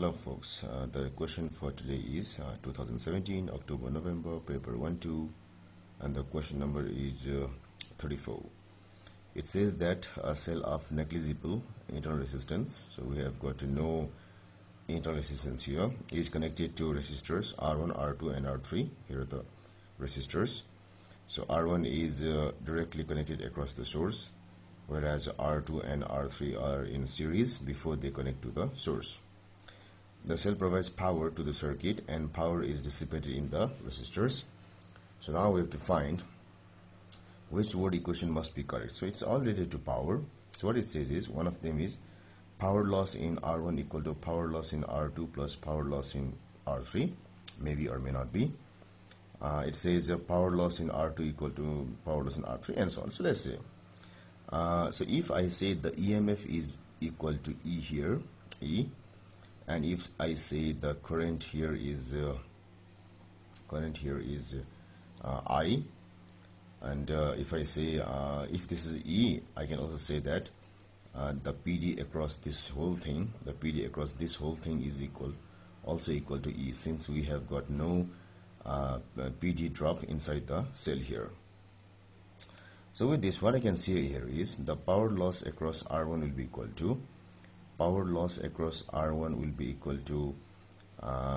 Hello folks, the question for today is 2017 October November paper 1-2, and the question number is 34. It says that a cell of negligible internal resistance, so we have got to know internal resistance here, is connected to resistors R1, R2 and R3. Here are the resistors. So R1 is directly connected across the source, whereas R2 and R3 are in series before they connect to the source. The cell provides power to the circuit and power is dissipated in the resistors. So now we have to find which word equation must be correct. So it's all related to power. So what it says is, one of them is power loss in R1 equal to power loss in R2 plus power loss in R3, maybe or may not be. It says power loss in R2 equal to power loss in R3 and so on. So let's say, so if I say the EMF is equal to E here, E, and if I say the current here is I, and if I say if this is E, I can also say that the PD across this whole thing, is also equal to E, since we have got no PD drop inside the cell here. So with this, what I can see here is the power loss across R1 will be equal to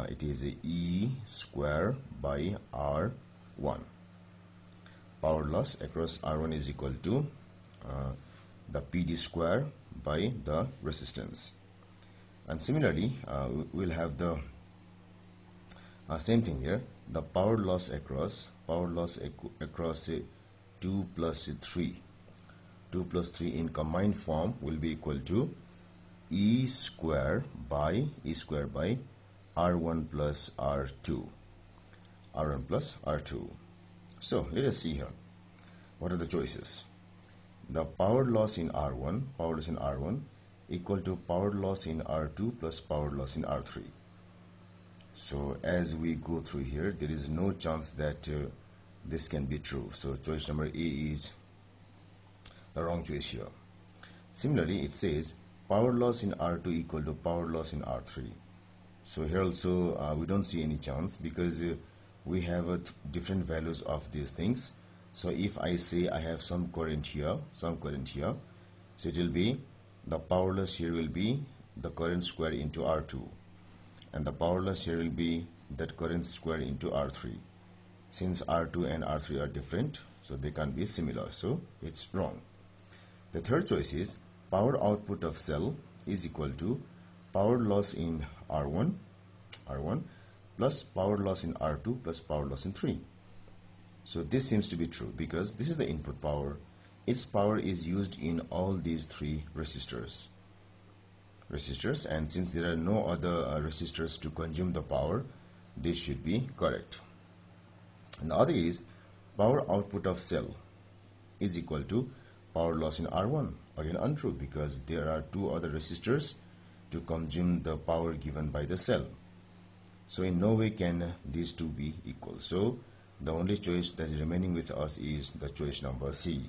it is a E square by R1. Power loss across R1 is equal to the PD square by the resistance. And similarly, we'll have the same thing here. The power loss across 2 plus 3 in combined form will be equal to E square by R1 plus R2. So let us see here. What are the choices? The power loss in R1 equal to power loss in R2 plus power loss in R3. So as we go through here, there is no chance that this can be true. So choice number A is the wrong choice here. Similarly, it says power loss in R2 equal to power loss in R3. So here also we don't see any chance, because we have different values of these things. So if I say I have some current here, so it will be the power loss here will be the current square into R2, and the power loss here will be that current square into R3. Since R2 and R3 are different, so they can't be similar, so it's wrong. The third choice is power output of cell is equal to power loss in R1 plus power loss in R2 plus power loss in 3. So this seems to be true, because this is the input power. Its power is used in all these three resistors, and since there are no other resistors to consume the power, this should be correct. And the other is power output of cell is equal to power loss in R1. Again untrue, because there are two other resistors to consume the power given by the cell. So in no way can these two be equal. So the only choice that is remaining with us is the choice number C.